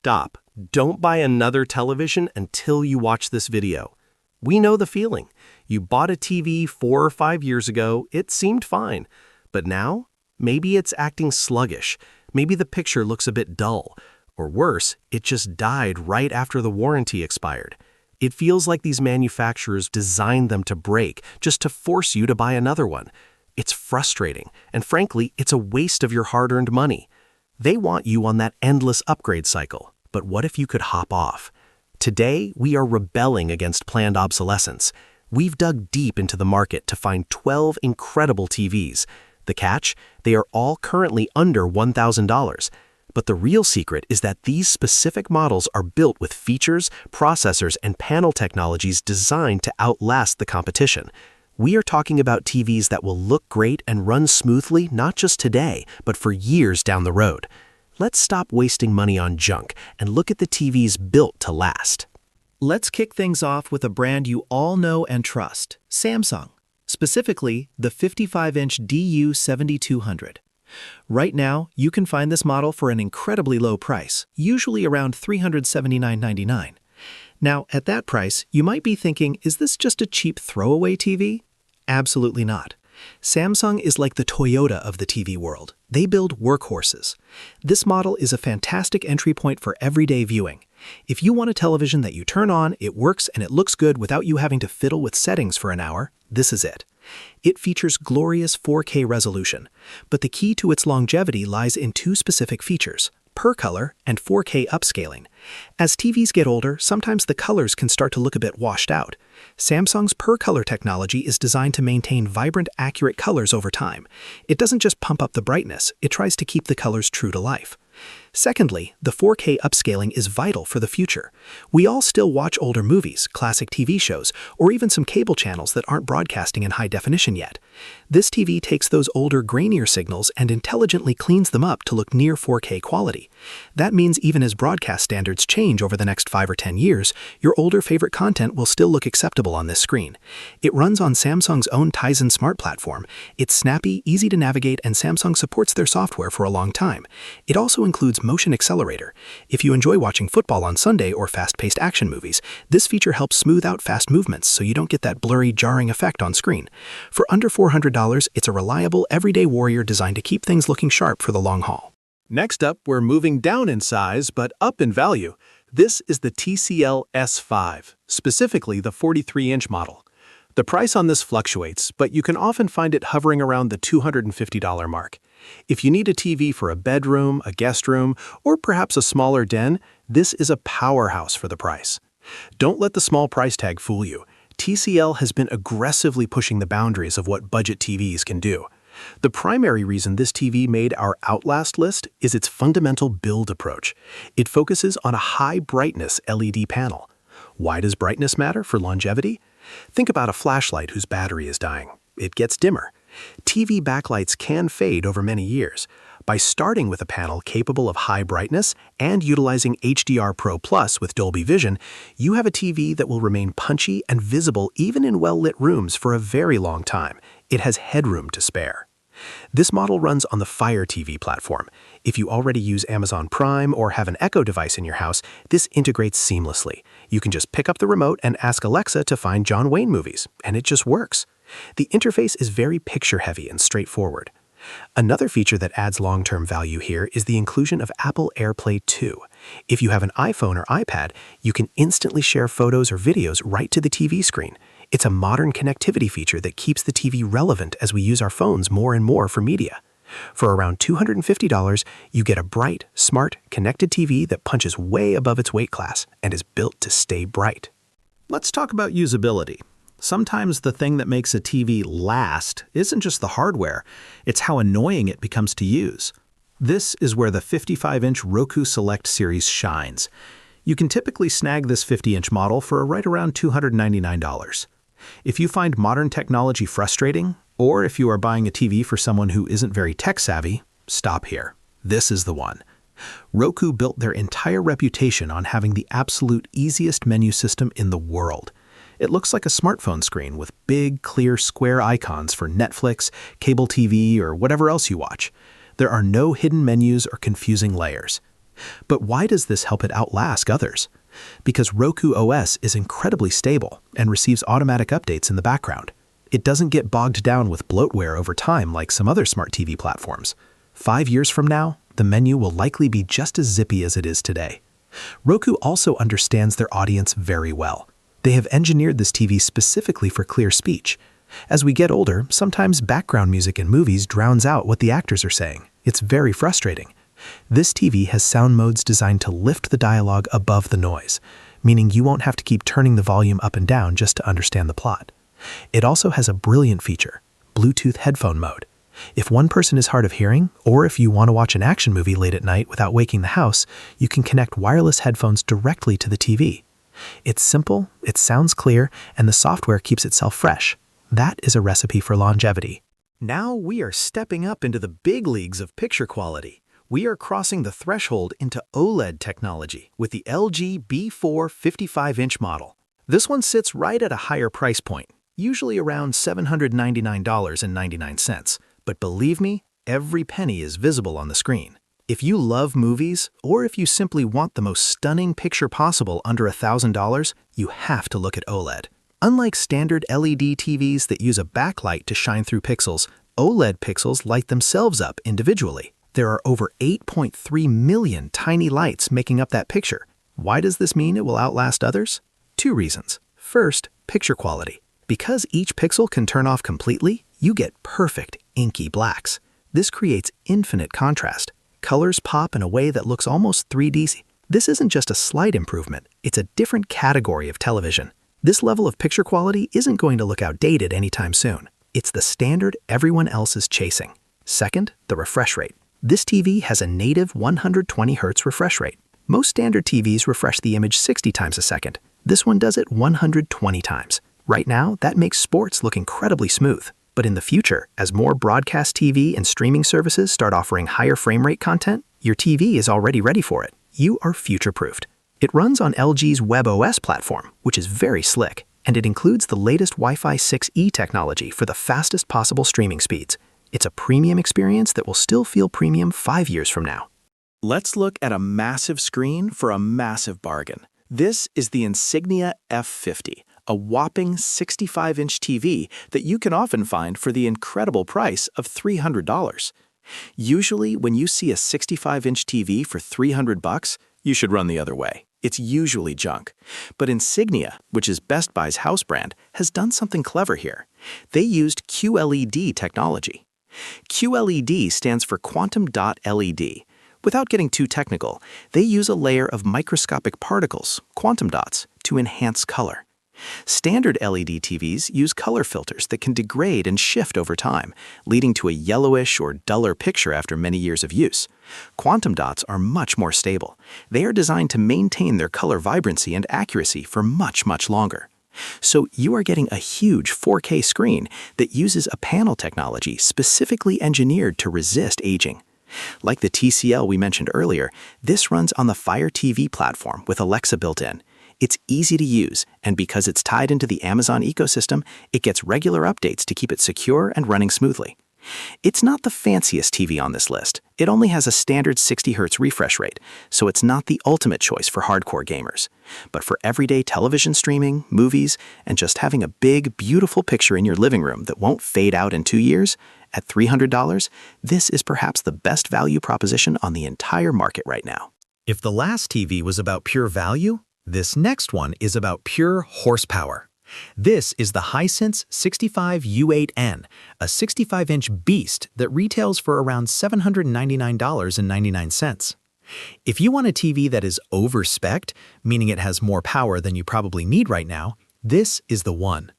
stop. Don't buy another television until you watch this video. We know the feeling. You bought a TV 4 or 5 years ago, it seemed fine. But now, maybe it's acting sluggish. Maybe the picture looks a bit dull. Or worse, it just died right after the warranty expired. It feels like these manufacturers designed them to break just to force you to buy another one. It's frustrating, and frankly, it's a waste of your hard-earned money. They want you on that endless upgrade cycle, but what if you could hop off? Today, we are rebelling against planned obsolescence. We've dug deep into the market to find 12 incredible TVs. The catch? They are all currently under $1,000. But the real secret is that these specific models are built with features, processors, and panel technologies designed to outlast the competition. We are talking about TVs that will look great and run smoothly not just today, but for years down the road. Let's stop wasting money on junk and look at the TVs built to last. Let's kick things off with a brand you all know and trust, Samsung. Specifically, the 55-inch DU7200. Right now, you can find this model for an incredibly low price, usually around $379.99. Now, at that price, you might be thinking, is this just a cheap throwaway TV? Absolutely not. Samsung is like the Toyota of the TV world. They build workhorses. This model is a fantastic entry point for everyday viewing. If you want a television that you turn on, it works, and it looks good without you having to fiddle with settings for an hour, this is it. It features glorious 4K resolution, but the key to its longevity lies in two specific features: per color and 4K upscaling. As TVs get older, sometimes the colors can start to look a bit washed out. Samsung's per color technology is designed to maintain vibrant, accurate colors over time. It doesn't just pump up the brightness, it tries to keep the colors true to life. Secondly, the 4K upscaling is vital for the future. We all still watch older movies, classic TV shows, or even some cable channels that aren't broadcasting in high definition yet. This TV takes those older, grainier signals and intelligently cleans them up to look near 4K quality. That means even as broadcast standards change over the next 5 or 10 years, your older favorite content will still look acceptable on this screen. It runs on Samsung's own Tizen Smart platform. It's snappy, easy to navigate, and Samsung supports their software for a long time. It also includes Motion Accelerator. If you enjoy watching football on Sunday or fast-paced action movies, this feature helps smooth out fast movements so you don't get that blurry, jarring effect on screen. For under $400, it's a reliable, everyday warrior designed to keep things looking sharp for the long haul. Next up, we're moving down in size but up in value. This is the TCL S5, specifically the 43-inch model. The price on this fluctuates, but you can often find it hovering around the $250 mark. If you need a TV for a bedroom, a guest room, or perhaps a smaller den, this is a powerhouse for the price. Don't let the small price tag fool you. TCL has been aggressively pushing the boundaries of what budget TVs can do. The primary reason this TV made our OUTLAST list is its fundamental build approach. It focuses on a high-brightness LED panel. Why does brightness matter for longevity? Think about a flashlight whose battery is dying. It gets dimmer. TV backlights can fade over many years. By starting with a panel capable of high brightness and utilizing HDR Pro Plus with Dolby Vision, you have a TV that will remain punchy and visible even in well-lit rooms for a very long time. It has headroom to spare. This model runs on the Fire TV platform. If you already use Amazon Prime or have an Echo device in your house, this integrates seamlessly. You can just pick up the remote and ask Alexa to find John Wayne movies, and it just works. The interface is very picture-heavy and straightforward. Another feature that adds long-term value here is the inclusion of Apple AirPlay 2. If you have an iPhone or iPad, you can instantly share photos or videos right to the TV screen. It's a modern connectivity feature that keeps the TV relevant as we use our phones more and more for media. For around $250, you get a bright, smart, connected TV that punches way above its weight class and is built to stay bright. Let's talk about usability. Sometimes the thing that makes a TV last isn't just the hardware, it's how annoying it becomes to use. This is where the 55-inch Roku Select series shines. You can typically snag this 50-inch model for right around $299. If you find modern technology frustrating, or if you are buying a TV for someone who isn't very tech-savvy, stop here. This is the one. Roku built their entire reputation on having the absolute easiest menu system in the world. It looks like a smartphone screen with big, clear, square icons for Netflix, cable TV, or whatever else you watch. There are no hidden menus or confusing layers. But why does this help it outlast others? Because Roku OS is incredibly stable and receives automatic updates in the background. It doesn't get bogged down with bloatware over time like some other smart TV platforms. 5 years from now, the menu will likely be just as zippy as it is today. Roku also understands their audience very well. They have engineered this TV specifically for clear speech. As we get older, sometimes background music in movies drowns out what the actors are saying. It's very frustrating. This TV has sound modes designed to lift the dialogue above the noise, meaning you won't have to keep turning the volume up and down just to understand the plot. It also has a brilliant feature, Bluetooth headphone mode. If one person is hard of hearing, or if you want to watch an action movie late at night without waking the house, you can connect wireless headphones directly to the TV. It's simple, it sounds clear, and the software keeps itself fresh. That is a recipe for longevity. Now we are stepping up into the big leagues of picture quality. We are crossing the threshold into OLED technology with the LG B4 55-inch model. This one sits right at a higher price point, usually around $799.99. But believe me, every penny is visible on the screen. If you love movies, or if you simply want the most stunning picture possible under $1,000, you have to look at OLED. Unlike standard LED TVs that use a backlight to shine through pixels, OLED pixels light themselves up individually. There are over 8.3 million tiny lights making up that picture. Why does this mean it will outlast others? 2 reasons. First, picture quality. Because each pixel can turn off completely, you get perfect, inky blacks. This creates infinite contrast. Colors pop in a way that looks almost 3D. This isn't just a slight improvement, it's a different category of television. This level of picture quality isn't going to look outdated anytime soon. It's the standard everyone else is chasing. Second, the refresh rate. This TV has a native 120 Hz refresh rate. Most standard TVs refresh the image 60 times a second. This one does it 120 times. Right now, that makes sports look incredibly smooth. But in the future, as more broadcast TV and streaming services start offering higher frame rate content, your TV is already ready for it. You are future-proofed. It runs on LG's WebOS platform, which is very slick, and it includes the latest Wi-Fi 6E technology for the fastest possible streaming speeds. It's a premium experience that will still feel premium 5 years from now. Let's look at a massive screen for a massive bargain. This is the Insignia F50, a whopping 65-inch TV that you can often find for the incredible price of $300. Usually, when you see a 65-inch TV for $300, you should run the other way. It's usually junk. But Insignia, which is Best Buy's house brand, has done something clever here. They used QLED technology. QLED stands for quantum dot LED. Without getting too technical, they use a layer of microscopic particles, quantum dots, to enhance color. Standard LED TVs use color filters that can degrade and shift over time, leading to a yellowish or duller picture after many years of use. Quantum dots are much more stable. They are designed to maintain their color vibrancy and accuracy for much, much longer. So you are getting a huge 4K screen that uses a panel technology specifically engineered to resist aging. Like the TCL we mentioned earlier, this runs on the Fire TV platform with Alexa built in. It's easy to use, and because it's tied into the Amazon ecosystem, it gets regular updates to keep it secure and running smoothly. It's not the fanciest TV on this list. It only has a standard 60 Hz refresh rate, so it's not the ultimate choice for hardcore gamers. But for everyday television streaming, movies, and just having a big, beautiful picture in your living room that won't fade out in 2 years, at $300, this is perhaps the best value proposition on the entire market right now. If the last TV was about pure value, this next one is about pure horsepower. This is the Hisense 65U8N, a 65-inch beast that retails for around $799.99. If you want a TV that is over-spec'd, meaning it has more power than you probably need right now, this is the one.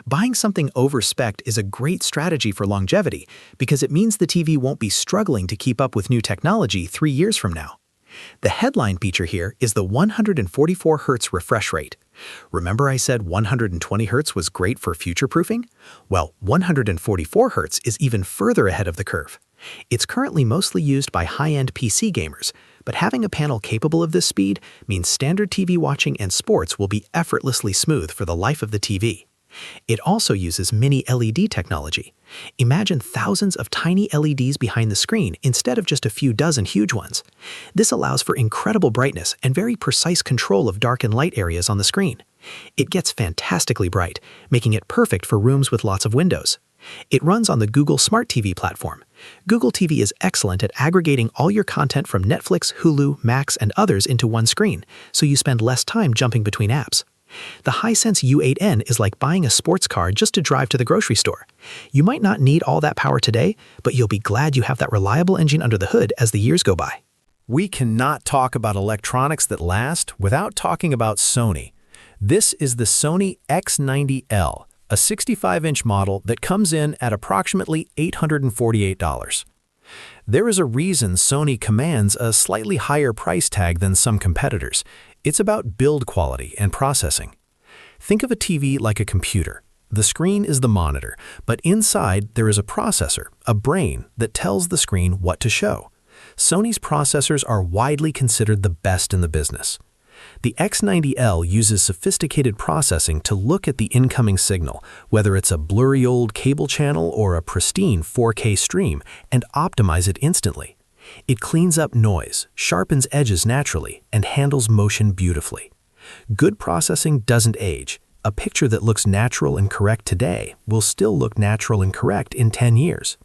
Buying something over-spec'd is a great strategy for longevity because it means the TV won't be struggling to keep up with new technology 3 years from now. The headline feature here is the 144 Hz refresh rate. Remember I said 120 Hz was great for future-proofing? Well, 144 Hz is even further ahead of the curve. It's currently mostly used by high-end PC gamers, but having a panel capable of this speed means standard TV watching and sports will be effortlessly smooth for the life of the TV. It also uses mini LED technology. Imagine thousands of tiny LEDs behind the screen instead of just a few dozen huge ones. This allows for incredible brightness and very precise control of dark and light areas on the screen. It gets fantastically bright, making it perfect for rooms with lots of windows. It runs on the Google Smart TV platform. Google TV is excellent at aggregating all your content from Netflix, Hulu, Max, and others into one screen, so you spend less time jumping between apps. The Hisense U8N is like buying a sports car just to drive to the grocery store. You might not need all that power today, but you'll be glad you have that reliable engine under the hood as the years go by. We cannot talk about electronics that last without talking about Sony. This is the Sony X90L, a 65-inch model that comes in at approximately $848. There is a reason Sony commands a slightly higher price tag than some competitors. It's about build quality and processing. Think of a TV like a computer. The screen is the monitor, but inside there is a processor, a brain, that tells the screen what to show. Sony's processors are widely considered the best in the business. The X90L uses sophisticated processing to look at the incoming signal, whether it's a blurry old cable channel or a pristine 4K stream, and optimize it instantly. It cleans up noise, sharpens edges naturally, and handles motion beautifully. Good processing doesn't age. A picture that looks natural and correct today will still look natural and correct in 10 years.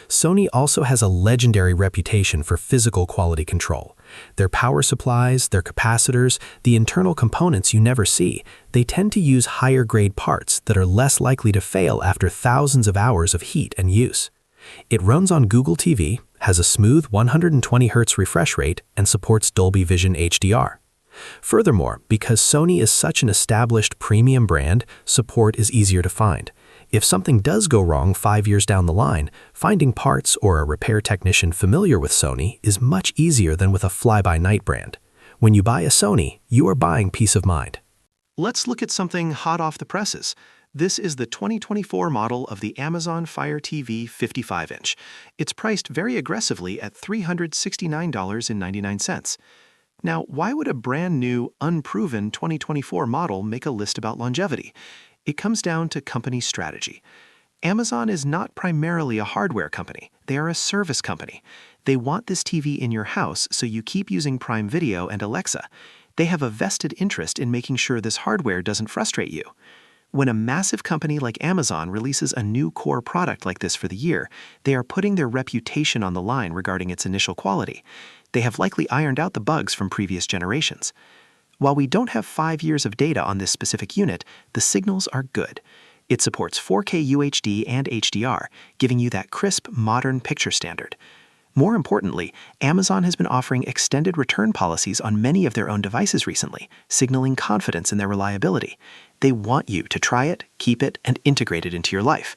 Sony also has a legendary reputation for physical quality control. Their power supplies, their capacitors, the internal components you never see, they tend to use higher-grade parts that are less likely to fail after thousands of hours of heat and use. It runs on Google TV, has a smooth 120 Hz refresh rate, and supports Dolby Vision HDR. Furthermore, because Sony is such an established premium brand, support is easier to find. If something does go wrong 5 years down the line, finding parts or a repair technician familiar with Sony is much easier than with a fly-by-night brand. When you buy a Sony, you are buying peace of mind. Let's look at something hot off the presses. This is the 2024 model of the Amazon Fire TV 55-inch. It's priced very aggressively at $369.99. Now, why would a brand new, unproven 2024 model make a list about longevity? It comes down to company strategy. Amazon is not primarily a hardware company. They are a service company. They want this TV in your house so you keep using Prime Video and Alexa. They have a vested interest in making sure this hardware doesn't frustrate you. When a massive company like Amazon releases a new core product like this for the year, they are putting their reputation on the line regarding its initial quality. They have likely ironed out the bugs from previous generations. While we don't have 5 years of data on this specific unit, the signals are good. It supports 4K UHD and HDR, giving you that crisp, modern picture standard. More importantly, Amazon has been offering extended return policies on many of their own devices recently, signaling confidence in their reliability. They want you to try it, keep it, and integrate it into your life.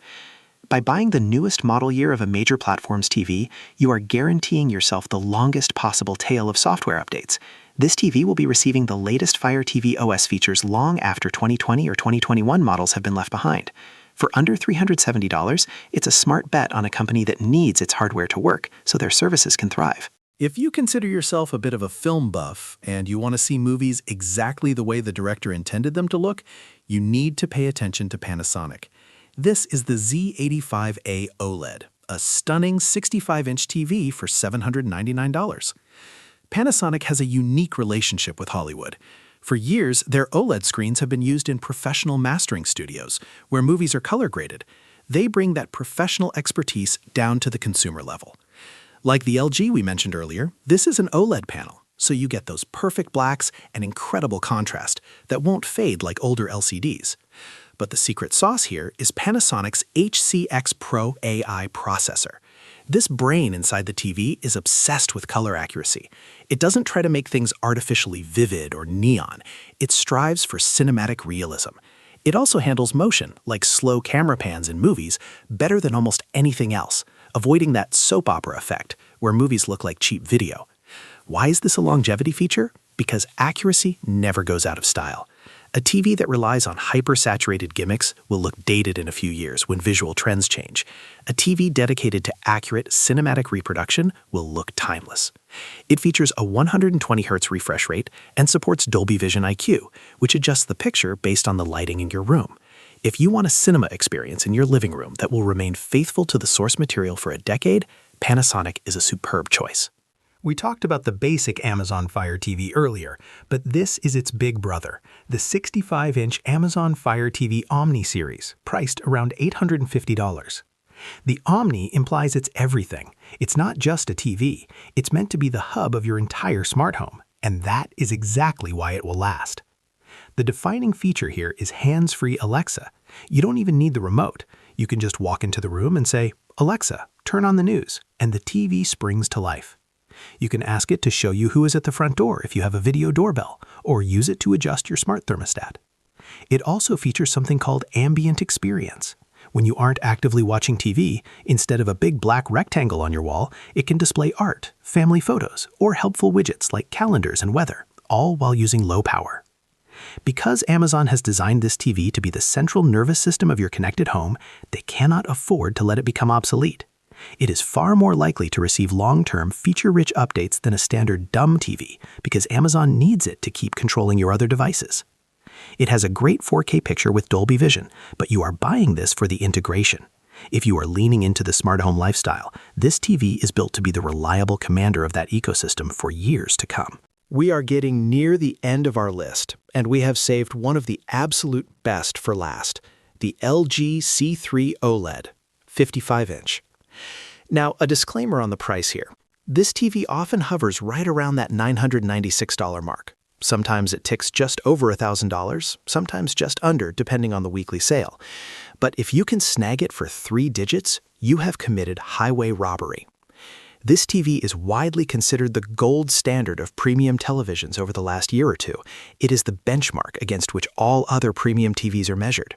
By buying the newest model year of a major platform's TV, you are guaranteeing yourself the longest possible tail of software updates. This TV will be receiving the latest Fire TV OS features long after 2020 or 2021 models have been left behind. For under $370, it's a smart bet on a company that needs its hardware to work so their services can thrive. If you consider yourself a bit of a film buff and you want to see movies exactly the way the director intended them to look, you need to pay attention to Panasonic. This is the Z85A OLED, a stunning 65-inch TV for $799. Panasonic has a unique relationship with Hollywood. For years, their OLED screens have been used in professional mastering studios, where movies are color-graded. They bring that professional expertise down to the consumer level. Like the LG we mentioned earlier, this is an OLED panel, so you get those perfect blacks and incredible contrast that won't fade like older LCDs. But the secret sauce here is Panasonic's HCX Pro AI processor. This brain inside the TV is obsessed with color accuracy. It doesn't try to make things artificially vivid or neon. It strives for cinematic realism. It also handles motion, like slow camera pans in movies, better than almost anything else, avoiding that soap opera effect, where movies look like cheap video. Why is this a longevity feature? Because accuracy never goes out of style. A TV that relies on hyper-saturated gimmicks will look dated in a few years when visual trends change. A TV dedicated to accurate cinematic reproduction will look timeless. It features a 120 Hz refresh rate and supports Dolby Vision IQ, which adjusts the picture based on the lighting in your room. If you want a cinema experience in your living room that will remain faithful to the source material for a decade, Panasonic is a superb choice. We talked about the basic Amazon Fire TV earlier, but this is its big brother, the 65-inch Amazon Fire TV Omni series, priced around $850. The Omni implies it's everything. It's not just a TV. It's meant to be the hub of your entire smart home, and that is exactly why it will last. The defining feature here is hands-free Alexa. You don't even need the remote. You can just walk into the room and say, "Alexa, turn on the news," and the TV springs to life. You can ask it to show you who is at the front door if you have a video doorbell, or use it to adjust your smart thermostat. It also features something called ambient experience. When you aren't actively watching TV, instead of a big black rectangle on your wall, it can display art, family photos, or helpful widgets like calendars and weather, all while using low power. Because Amazon has designed this TV to be the central nervous system of your connected home, they cannot afford to let it become obsolete. It is far more likely to receive long-term, feature-rich updates than a standard dumb TV because Amazon needs it to keep controlling your other devices. It has a great 4K picture with Dolby Vision, but you are buying this for the integration. If you are leaning into the smart home lifestyle, this TV is built to be the reliable commander of that ecosystem for years to come. We are getting near the end of our list, and we have saved one of the absolute best for last, the LG C3 OLED, 55-inch. Now, a disclaimer on the price here. This TV often hovers right around that $996 mark. Sometimes it ticks just over $1,000, sometimes just under, depending on the weekly sale. But if you can snag it for 3 digits, you have committed highway robbery. This TV is widely considered the gold standard of premium televisions over the last year or two. It is the benchmark against which all other premium TVs are measured.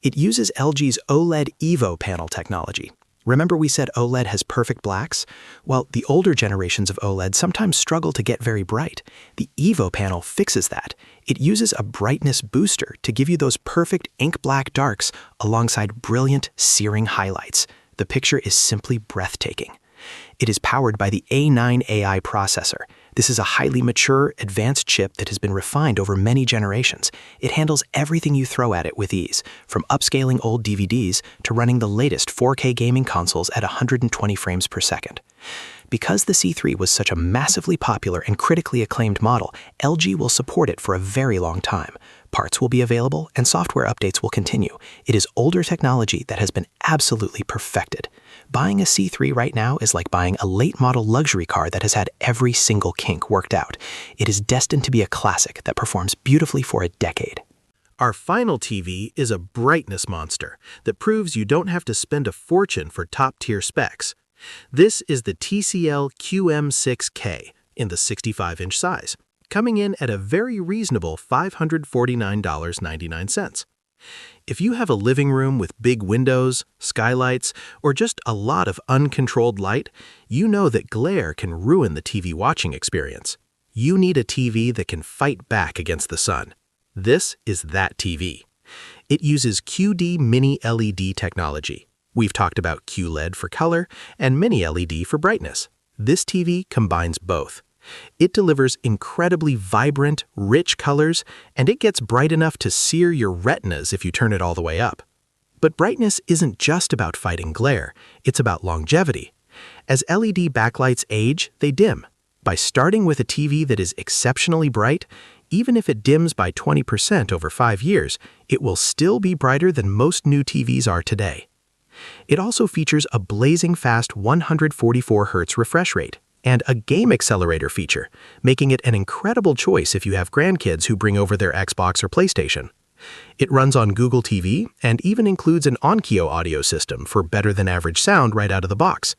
It uses LG's OLED Evo panel technology. Remember we said OLED has perfect blacks? Well, the older generations of OLED sometimes struggle to get very bright. The Evo panel fixes that. It uses a brightness booster to give you those perfect ink black darks alongside brilliant, searing highlights. The picture is simply breathtaking. It is powered by the A9 AI processor. This is a highly mature, advanced chip that has been refined over many generations. It handles everything you throw at it with ease, from upscaling old DVDs to running the latest 4K gaming consoles at 120 frames per second. Because the C3 was such a massively popular and critically acclaimed model, LG will support it for a very long time. Parts will be available and software updates will continue. It is older technology that has been absolutely perfected. Buying a C3 right now is like buying a late-model luxury car that has had every single kink worked out. It is destined to be a classic that performs beautifully for a decade. Our final TV is a brightness monster that proves you don't have to spend a fortune for top-tier specs. This is the TCL QM6K in the 65-inch size, coming in at a very reasonable $549.99. If you have a living room with big windows, skylights, or just a lot of uncontrolled light, you know that glare can ruin the TV watching experience. You need a TV that can fight back against the sun. This is that TV. It uses QD Mini LED technology. We've talked about QLED for color and Mini LED for brightness. This TV combines both. It delivers incredibly vibrant, rich colors, and it gets bright enough to sear your retinas if you turn it all the way up. But brightness isn't just about fighting glare, it's about longevity. As LED backlights age, they dim. By starting with a TV that is exceptionally bright, even if it dims by 20% over 5 years, it will still be brighter than most new TVs are today. It also features a blazing fast 144 Hz refresh rate and a game accelerator feature, making it an incredible choice if you have grandkids who bring over their Xbox or PlayStation. It runs on Google TV and even includes an Onkyo audio system for better-than-average sound right out of the box.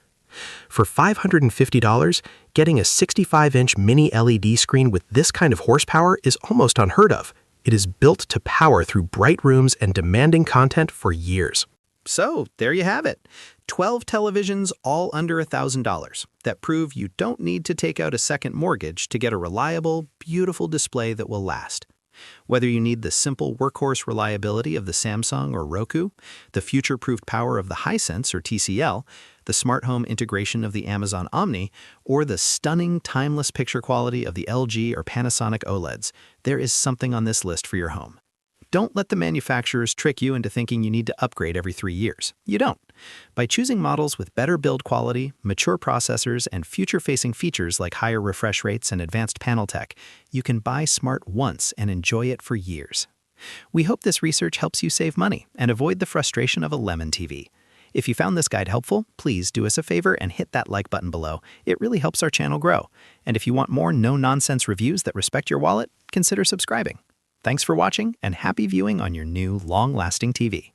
For $550, getting a 65-inch mini LED screen with this kind of horsepower is almost unheard of. It is built to power through bright rooms and demanding content for years. So, there you have it. 12 televisions all under $1,000 that prove you don't need to take out a second mortgage to get a reliable, beautiful display that will last. Whether you need the simple workhorse reliability of the Samsung or Roku, the future-proofed power of the Hisense or TCL, the smart home integration of the Amazon Omni, or the stunning, timeless picture quality of the LG or Panasonic OLEDs, there is something on this list for your home. Don't let the manufacturers trick you into thinking you need to upgrade every 3 years. You don't. By choosing models with better build quality, mature processors, and future-facing features like higher refresh rates and advanced panel tech, you can buy smart once and enjoy it for years. We hope this research helps you save money and avoid the frustration of a lemon TV. If you found this guide helpful, please do us a favor and hit that like button below. It really helps our channel grow. And if you want more no-nonsense reviews that respect your wallet, consider subscribing. Thanks for watching and happy viewing on your new long-lasting TV.